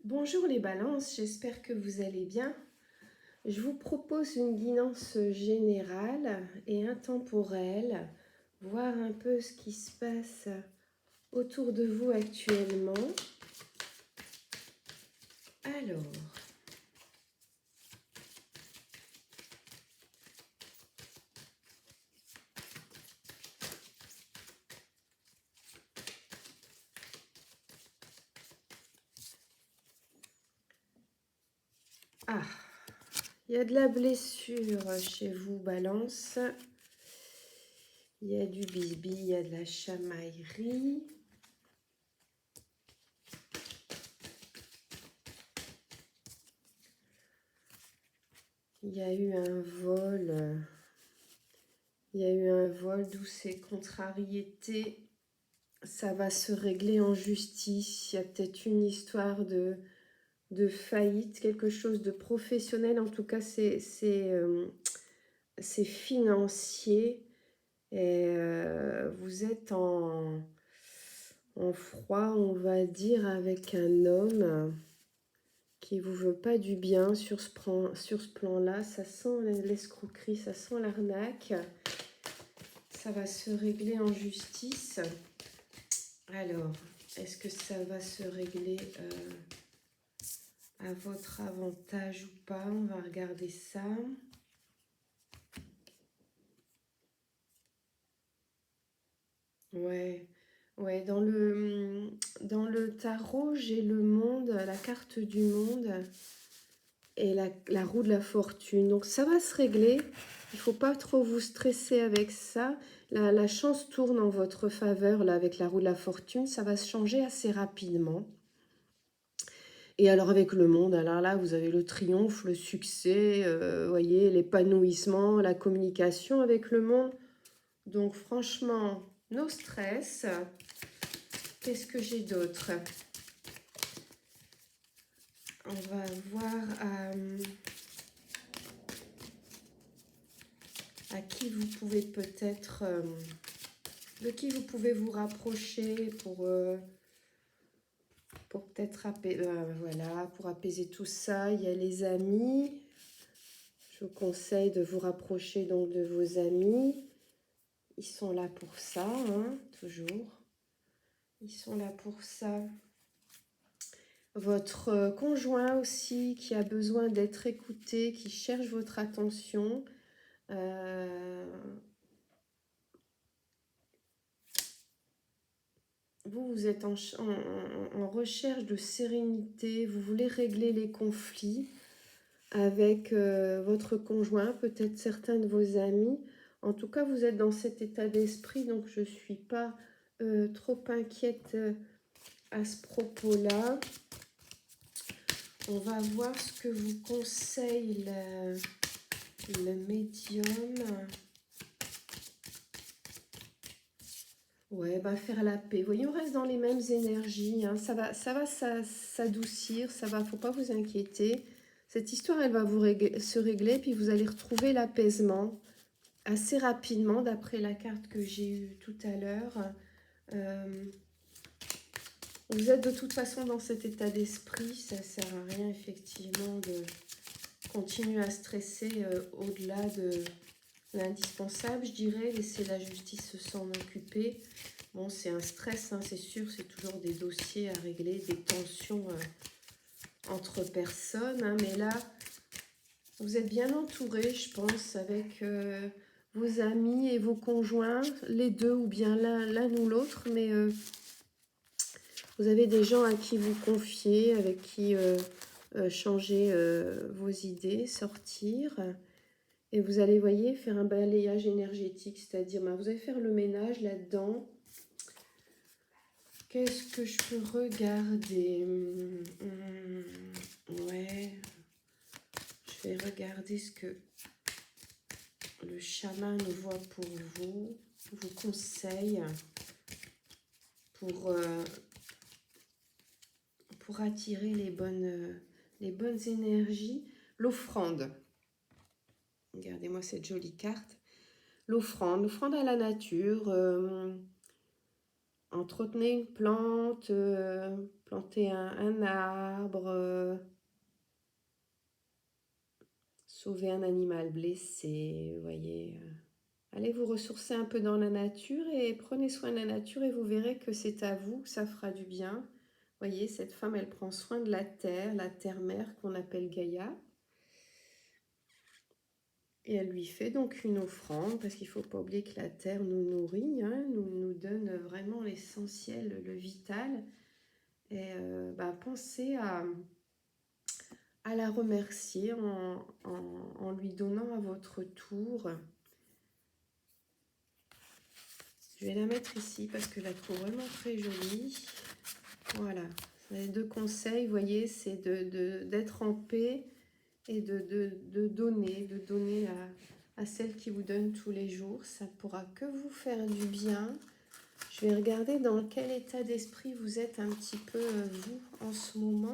Bonjour les balances, j'espère que vous allez bien. Je vous propose une guidance générale et intemporelle, voir un peu ce qui se passe autour de vous actuellement. Alors, il y a de la blessure chez vous, balance. Il y a du bisbis, il y a de la chamaillerie. Il y a eu un vol. Il y a eu un vol d'où ces contrariétés. Ça va se régler en justice. Il y a peut-être une histoire de faillite, quelque chose de professionnel. En tout cas, c'est financier. Et vous êtes en froid, on va dire, avec un homme qui vous veut pas du bien sur ce plan-là. Ça sent l'escroquerie, ça sent l'arnaque. Ça va se régler en justice. Alors, est-ce que ça va se régler à votre avantage ou pas? On va regarder ça. Ouais, ouais, dans le tarot, j'ai le monde, la carte du monde et la roue de la fortune. Donc ça va se régler. Il ne faut pas trop vous stresser avec ça. La chance tourne en votre faveur là avec la roue de la fortune. Ça va se changer assez rapidement. Et alors avec le monde, alors là, vous avez le triomphe, le succès, voyez, l'épanouissement, la communication avec le monde. Donc franchement, no stress. Qu'est-ce que j'ai d'autre? On va voir à qui vous pouvez peut-être... de qui vous pouvez vous rapprocher pour peut-être voilà, pour apaiser tout ça. Il y a les amis. Je vous conseille de vous rapprocher donc de vos amis. Ils sont là pour ça, hein, toujours. Ils sont là pour ça. Votre conjoint aussi qui a besoin d'être écouté, qui cherche votre attention. Vous êtes en recherche de sérénité, vous voulez régler les conflits avec votre conjoint, peut-être certains de vos amis. En tout cas, vous êtes dans cet état d'esprit, donc je ne suis pas trop inquiète à ce propos-là. On va voir ce que vous conseille le médium. Ouais, bah faire la paix. Vous voyez, on reste dans les mêmes énergies. Hein. Ça va s'adoucir. Ça va, faut pas vous inquiéter. Cette histoire, elle va se régler, puis vous allez retrouver l'apaisement assez rapidement, d'après la carte que j'ai eue tout à l'heure. Vous êtes de toute façon dans cet état d'esprit. Ça ne sert à rien, effectivement, de continuer à stresser au-delà de l'indispensable, je dirais. Laisser la justice s'en occuper. Bon, c'est un stress, hein, c'est sûr, c'est toujours des dossiers à régler, des tensions entre personnes. Hein, mais là, vous êtes bien entouré, je pense, avec vos amis et vos conjoints, les deux ou bien l'un ou l'autre. Mais vous avez des gens à qui vous confier, avec qui changer vos idées, sortir. Et vous allez, voyez, faire un balayage énergétique, c'est-à-dire, bah, vous allez faire le ménage là-dedans. Qu'est-ce que je peux regarder? Ouais, je vais regarder ce que le chaman voit pour vous conseille pour attirer les bonnes énergies. L'offrande. Regardez-moi cette jolie carte. L'offrande à la nature. Entretenez une plante, planter un arbre, sauver un animal blessé, vous voyez. Allez vous ressourcer un peu dans la nature et prenez soin de la nature et vous verrez que c'est à vous que ça fera du bien. Vous voyez, cette femme, elle prend soin de la terre-mère qu'on appelle Gaïa. Et elle lui fait donc une offrande, parce qu'il ne faut pas oublier que la terre nous nourrit, hein, nous donne vraiment l'essentiel, le vital. Et pensez à la remercier en lui donnant à votre tour. Je vais la mettre ici parce que je la trouve vraiment très jolie. Voilà, les deux conseils, vous voyez, c'est d'être en paix et de donner à celle qui vous donne tous les jours. Ça ne pourra que vous faire du bien. Je vais regarder dans quel état d'esprit vous êtes un petit peu, vous, en ce moment.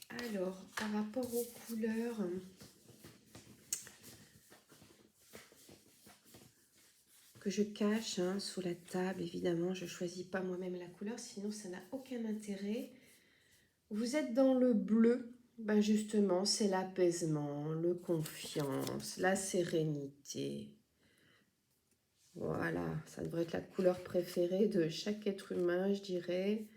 Alors, par rapport aux couleurs, que je cache sous la table, évidemment, je ne choisis pas moi-même la couleur, sinon ça n'a aucun intérêt. Vous êtes dans le bleu, ben justement, c'est l'apaisement, le confiance, la sérénité. Voilà, ça devrait être la couleur préférée de chaque être humain, je dirais.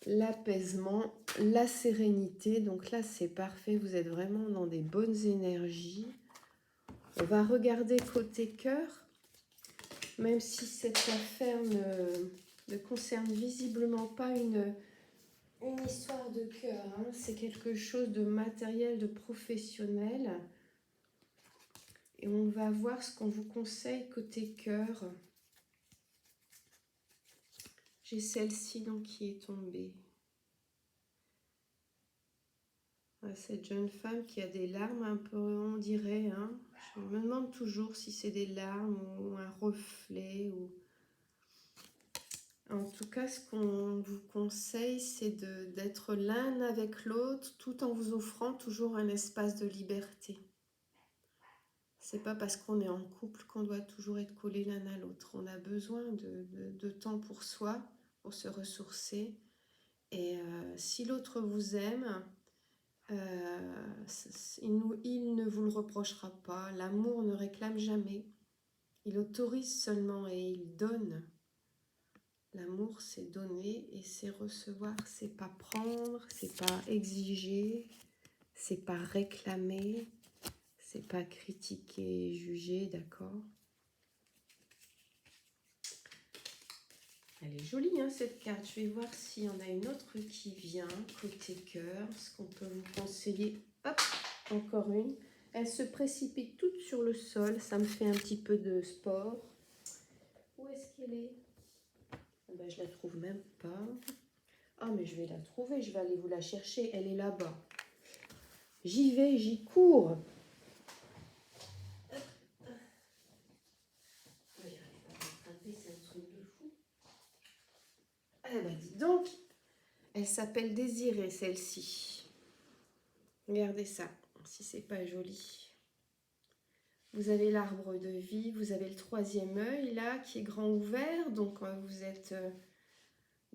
L'apaisement, la sérénité, donc là c'est parfait, vous êtes vraiment dans des bonnes énergies. On va regarder côté cœur, même si cette affaire ne concerne visiblement pas une histoire de cœur, hein. C'est quelque chose de matériel, de professionnel. Et on va voir ce qu'on vous conseille côté cœur. J'ai celle-ci donc qui est tombée. Cette jeune femme qui a des larmes un peu, on dirait. Hein. Je me demande toujours si c'est des larmes ou un reflet. En tout cas, ce qu'on vous conseille, c'est d'être l'un avec l'autre tout en vous offrant toujours un espace de liberté. C'est pas parce qu'on est en couple qu'on doit toujours être collé l'un à l'autre. On a besoin de temps pour soi, pour se ressourcer. Et si l'autre vous aime, il ne vous le reprochera pas. L'amour ne réclame jamais. Il autorise seulement et il donne. L'amour, c'est donner et c'est recevoir. C'est pas prendre, c'est pas exiger, c'est pas réclamer, c'est pas critiquer et juger, d'accord? Elle est jolie, hein, cette carte. Je vais voir s'il y en a une autre qui vient côté cœur. Ce qu'on peut vous conseiller. Hop, encore une. Elle se précipite toute sur le sol. Ça me fait un petit peu de sport. Où est-ce qu'elle est? Ben, je la trouve même pas. Ah, mais je vais la trouver. Je vais aller vous la chercher. Elle est là-bas. J'y vais, j'y cours. Eh ben, dis donc, elle s'appelle Désirée, celle-ci. Regardez ça, si c'est pas joli. Vous avez l'arbre de vie, vous avez le troisième œil là qui est grand ouvert, donc vous êtes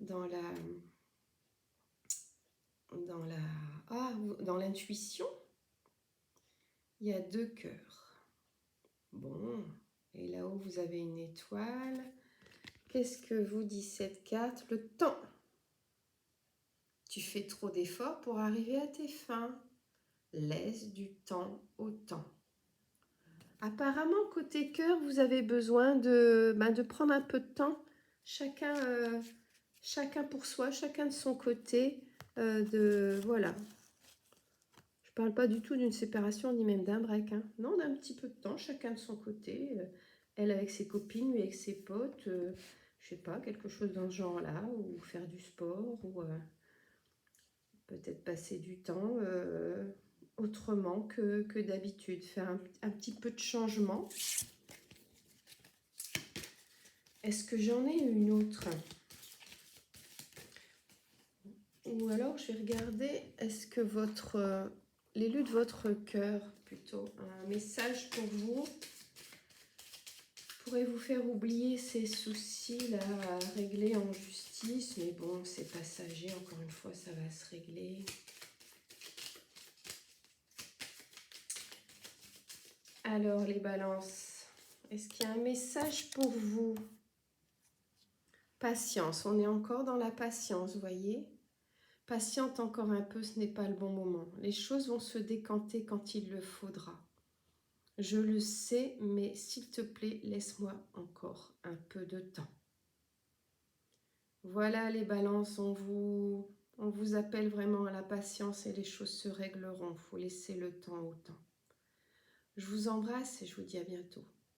dans l'intuition. Il y a deux cœurs. Bon, et là-haut vous avez une étoile. Qu'est-ce que vous dit cette carte? Le temps. Tu fais trop d'efforts pour arriver à tes fins. Laisse du temps au temps. Apparemment, côté cœur, vous avez besoin de prendre un peu de temps, chacun pour soi, chacun de son côté. Voilà. Je ne parle pas du tout d'une séparation, ni même d'un break. Hein. Non, d'un petit peu de temps, chacun de son côté. Elle avec ses copines, lui avec ses potes. Je sais pas, quelque chose dans ce genre-là, ou faire du sport, ou peut-être passer du temps autrement que d'habitude, faire un petit peu de changement. Est-ce que j'en ai une autre? Ou alors je vais regarder, est-ce que l'élu de votre cœur, plutôt, un message pour pourrait vous faire oublier ces soucis là à régler en justice, mais bon, c'est passager, encore une fois, ça va se régler. Alors, les balances, est-ce qu'il y a un message pour vous? Patience, on est encore dans la patience, vous voyez? Patiente encore un peu, ce n'est pas le bon moment. Les choses vont se décanter quand il le faudra. Je le sais, mais s'il te plaît, laisse-moi encore un peu de temps. Voilà les balances, on vous appelle vraiment à la patience et les choses se régleront. Il faut laisser le temps au temps. Je vous embrasse et je vous dis à bientôt.